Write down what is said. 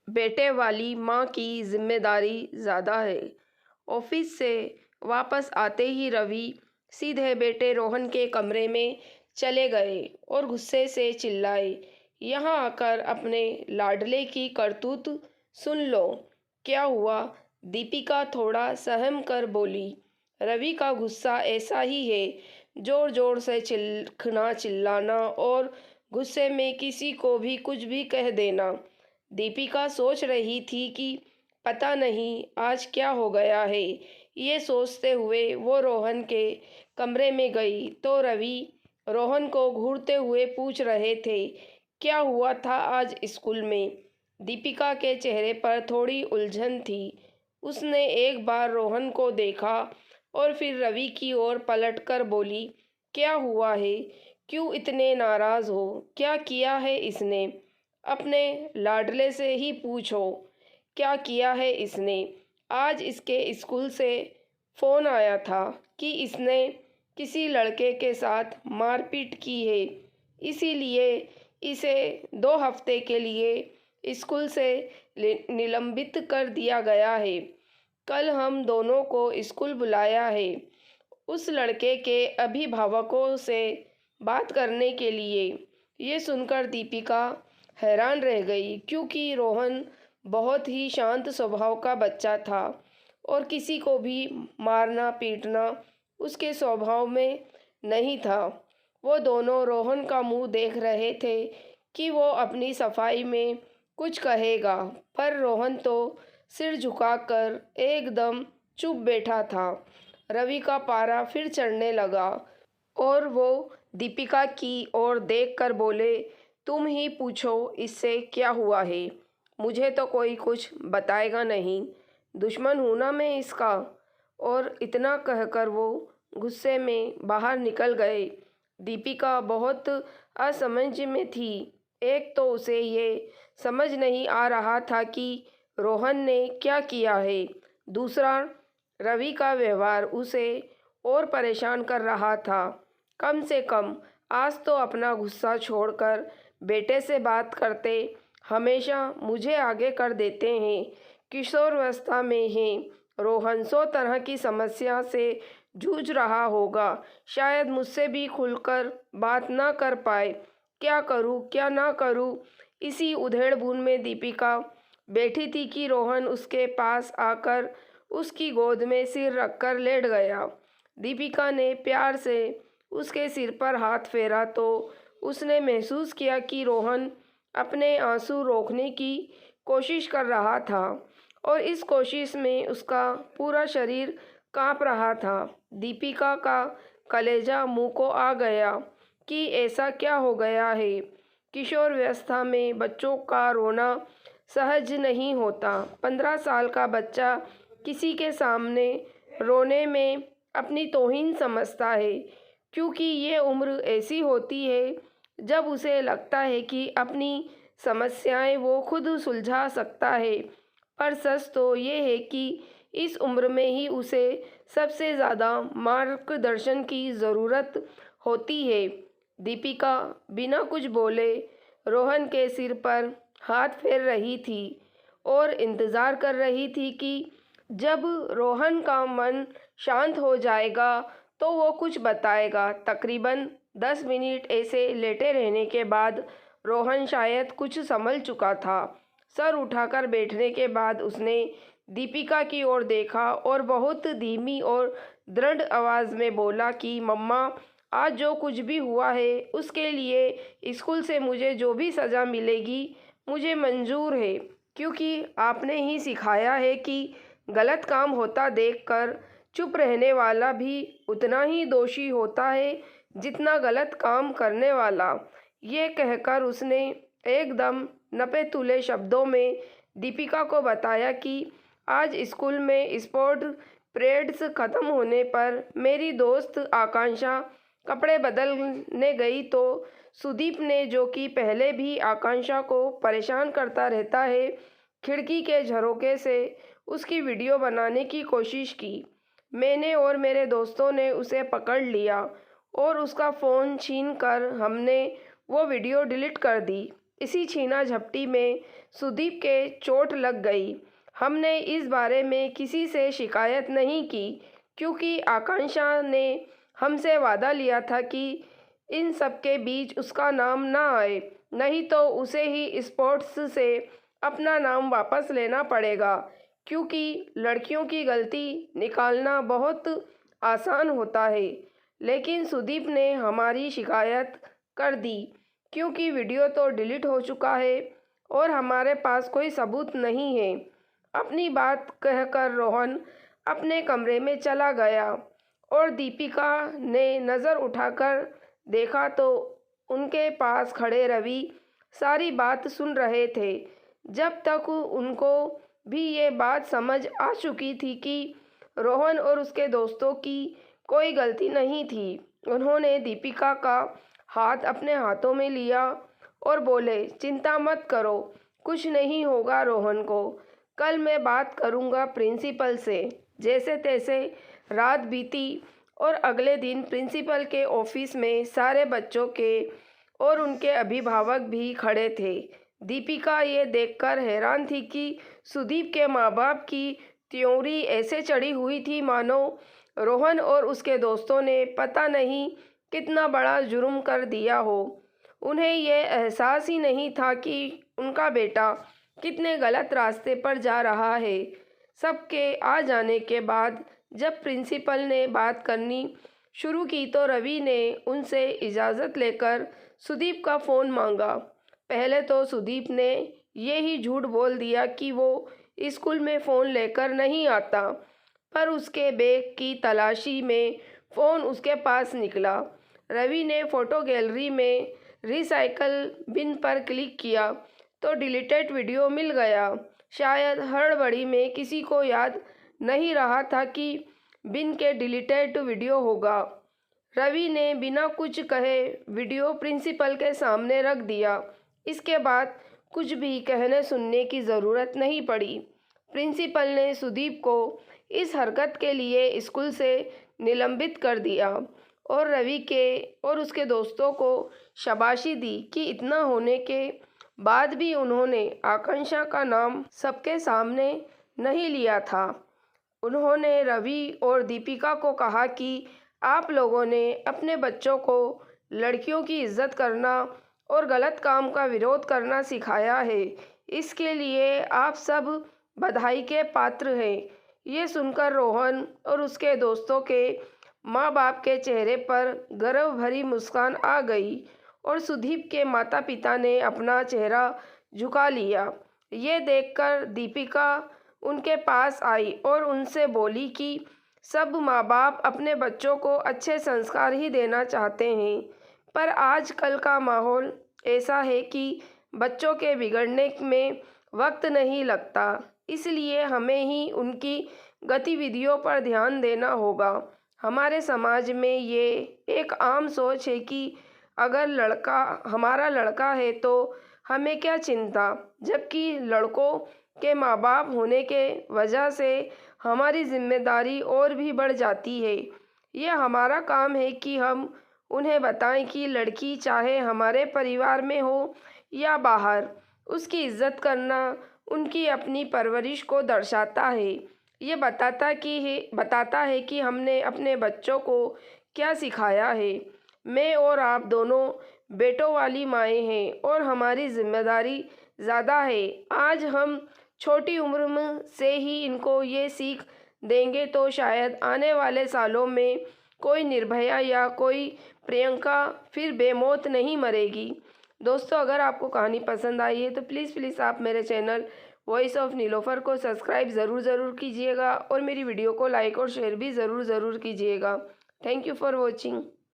बेटे वाली माँ की जिम्मेदारी ज़्यादा है। ऑफिस से वापस आते ही रवि सीधे बेटे रोहन के कमरे में चले गए और गुस्से से चिल्लाए, यहाँ आकर अपने लाडले की करतूत सुन लो। क्या हुआ? दीपिका थोड़ा सहम कर बोली। रवि का गुस्सा ऐसा ही है, जोर जोर से चीखना चिल्लाना और गुस्से में किसी को भी कुछ भी कह देना। दीपिका सोच रही थी कि पता नहीं आज क्या हो गया है। ये सोचते हुए वो रोहन के कमरे में गई तो रवि रोहन को घूरते हुए पूछ रहे थे, क्या हुआ था आज स्कूल में? दीपिका के चेहरे पर थोड़ी उलझन थी। उसने एक बार रोहन को देखा और फिर रवि की ओर पलटकर बोली, क्या हुआ है? क्यों इतने नाराज हो? क्या किया है इसने? अपने लाडले से ही पूछो, क्या किया है इसने? आज इसके स्कूल से फ़ोन आया था कि इसने किसी लड़के के साथ मारपीट की है, इसीलिए इसे 2 हफ्ते के लिए स्कूल से निलंबित कर दिया गया है। कल हम दोनों को स्कूल बुलाया है उस लड़के के अभिभावकों से बात करने के लिए। ये सुनकर दीपिका हैरान रह गई, क्योंकि रोहन बहुत ही शांत स्वभाव का बच्चा था और किसी को भी मारना पीटना उसके स्वभाव में नहीं था। वो दोनों रोहन का मुंह देख रहे थे कि वो अपनी सफाई में कुछ कहेगा, पर रोहन तो सिर झुकाकर एकदम चुप बैठा था। रवि का पारा फिर चढ़ने लगा और वो दीपिका की ओर देखकर बोले, तुम ही पूछो इससे क्या हुआ है? मुझे तो कोई कुछ बताएगा नहीं, दुश्मन हूं ना मैं इसका। और इतना कहकर वो गुस्से में बाहर निकल गए। दीपिका बहुत असमंज में थी। एक तो उसे ये समझ नहीं आ रहा था कि रोहन ने क्या किया है, दूसरा रवि का व्यवहार उसे और परेशान कर रहा था। कम से कम आज तो अपना गुस्सा छोड़कर बेटे से बात करते। हमेशा मुझे आगे कर देते हैं। किशोरावस्था में हैं रोहन, 100 तरह की समस्या से जूझ रहा होगा। शायद मुझसे भी खुलकर बात ना कर पाए। क्या करूं क्या ना करूं? इसी उधेड़-बुन में दीपिका बैठी थी कि रोहन उसके पास आकर उसकी गोद में सिर रखकर लेट गया। दीपिका ने प्यार से उसके सिर पर हाथ फेरा तो उसने महसूस किया कि रोहन अपने आंसू रोकने की कोशिश कर रहा था और इस कोशिश में उसका पूरा शरीर कांप रहा था। दीपिका का कलेजा मुंह को आ गया कि ऐसा क्या हो गया है। किशोरावस्था में बच्चों का रोना सहज नहीं होता। 15 साल का बच्चा किसी के सामने रोने में अपनी तौहीन समझता है, क्योंकि ये उम्र ऐसी होती है जब उसे लगता है कि अपनी समस्याएं वो खुद सुलझा सकता है। पर सच तो ये है कि इस उम्र में ही उसे सबसे ज़्यादा मार्गदर्शन की ज़रूरत होती है। दीपिका बिना कुछ बोले रोहन के सिर पर हाथ फेर रही थी और इंतज़ार कर रही थी कि जब रोहन का मन शांत हो जाएगा तो वो कुछ बताएगा। तकरीबन 10 मिनट ऐसे लेटे रहने के बाद रोहन शायद कुछ समझ चुका था। सर उठाकर बैठने के बाद उसने दीपिका की ओर देखा और बहुत धीमी और दृढ़ आवाज़ में बोला कि मम्मा, आज जो कुछ भी हुआ है उसके लिए स्कूल से मुझे जो भी सज़ा मिलेगी मुझे मंजूर है, क्योंकि आपने ही सिखाया है कि गलत काम होता देखकर चुप रहने वाला भी उतना ही दोषी होता है जितना गलत काम करने वाला। ये कहकर उसने एकदम नपे-तुले शब्दों में दीपिका को बताया कि आज स्कूल में स्पोर्ट परेड्स ख़त्म होने पर मेरी दोस्त आकांक्षा कपड़े बदलने गई तो सुदीप ने, जो कि पहले भी आकांक्षा को परेशान करता रहता है, खिड़की के झरोखे से उसकी वीडियो बनाने की कोशिश की। मैंने और मेरे दोस्तों ने उसे पकड़ लिया और उसका फ़ोन छीनकर हमने वो वीडियो डिलीट कर दी। इसी छीना झपटी में सुदीप के चोट लग गई। हमने इस बारे में किसी से शिकायत नहीं की क्योंकि आकांक्षा ने हमसे वादा लिया था कि इन सब के बीच उसका नाम ना आए, नहीं तो उसे ही स्पोर्ट्स से अपना नाम वापस लेना पड़ेगा, क्योंकि लड़कियों की गलती निकालना बहुत आसान होता है। लेकिन सुदीप ने हमारी शिकायत कर दी क्योंकि वीडियो तो डिलीट हो चुका है और हमारे पास कोई सबूत नहीं है। अपनी बात कहकर रोहन अपने कमरे में चला गया और दीपिका ने नज़र उठाकर देखा तो उनके पास खड़े रवि सारी बात सुन रहे थे। जब तक उनको भी ये बात समझ आ चुकी थी कि रोहन और उसके दोस्तों की कोई गलती नहीं थी, उन्होंने दीपिका का हाथ अपने हाथों में लिया और बोले, चिंता मत करो, कुछ नहीं होगा रोहन को। कल मैं बात करूँगा प्रिंसिपल से। जैसे तैसे रात बीती और अगले दिन प्रिंसिपल के ऑफिस में सारे बच्चों के और उनके अभिभावक भी खड़े थे। दीपिका ये देखकर हैरान थी कि सुदीप के माँ बाप की त्योरी ऐसे चढ़ी हुई थी मानो रोहन और उसके दोस्तों ने पता नहीं कितना बड़ा जुर्म कर दिया हो। उन्हें यह एहसास ही नहीं था कि उनका बेटा कितने गलत रास्ते पर जा रहा है। सबके आ जाने के बाद जब प्रिंसिपल ने बात करनी शुरू की तो रवि ने उनसे इजाज़त लेकर सुदीप का फ़ोन मांगा। पहले तो सुदीप ने ये ही झूठ बोल दिया कि वो स्कूल में फ़ोन लेकर नहीं आता, पर उसके बैग की तलाशी में फ़ोन उसके पास निकला। रवि ने फ़ोटो गैलरी में रिसाइकल बिन पर क्लिक किया तो डिलीटेड वीडियो मिल गया। शायद हड़बड़ी में किसी को याद नहीं रहा था कि बिन के डिलीटेड वीडियो होगा। रवि ने बिना कुछ कहे वीडियो प्रिंसिपल के सामने रख दिया। इसके बाद कुछ भी कहने सुनने की ज़रूरत नहीं पड़ी। प्रिंसिपल ने सुदीप को इस हरकत के लिए स्कूल से निलंबित कर दिया और रवि के और उसके दोस्तों को शाबाशी दी कि इतना होने के बाद भी उन्होंने आकांक्षा का नाम सबके सामने नहीं लिया था। उन्होंने रवि और दीपिका को कहा कि आप लोगों ने अपने बच्चों को लड़कियों की इज्जत करना और गलत काम का विरोध करना सिखाया है। इसके लिए आप सब बधाई के पात्र हैं। ये सुनकर रोहन और उसके दोस्तों के माँ बाप के चेहरे पर गर्व भरी मुस्कान आ गई और सुदीप के माता पिता ने अपना चेहरा झुका लिया। ये देखकर दीपिका उनके पास आई और उनसे बोली कि सब माँ बाप अपने बच्चों को अच्छे संस्कार ही देना चाहते हैं, पर आजकल का माहौल ऐसा है कि बच्चों के बिगड़ने में वक्त नहीं लगता, इसलिए हमें ही उनकी गतिविधियों पर ध्यान देना होगा। हमारे समाज में ये एक आम सोच है कि अगर लड़का हमारा लड़का है तो हमें क्या चिंता, जबकि लड़कों के माँ बाप होने के वजह से हमारी जिम्मेदारी और भी बढ़ जाती है। ये हमारा काम है कि हम उन्हें बताएं कि लड़की चाहे हमारे परिवार में हो या बाहर, उसकी इज्जत करना उनकी अपनी परवरिश को दर्शाता है। ये बताता है कि हमने अपने बच्चों को क्या सिखाया है। मैं और आप दोनों बेटों वाली माएँ हैं और हमारी जिम्मेदारी ज़्यादा है। आज हम छोटी उम्र में से ही इनको ये सीख देंगे तो शायद आने वाले सालों में कोई निर्भया या कोई प्रियंका फिर बेमौत नहीं मरेगी। दोस्तों, अगर आपको कहानी पसंद आई है तो प्लीज़ आप मेरे चैनल वॉइस ऑफ नीलोफर को सब्सक्राइब ज़रूर कीजिएगा और मेरी वीडियो को लाइक और शेयर भी ज़रूर कीजिएगा। Thank you for watching.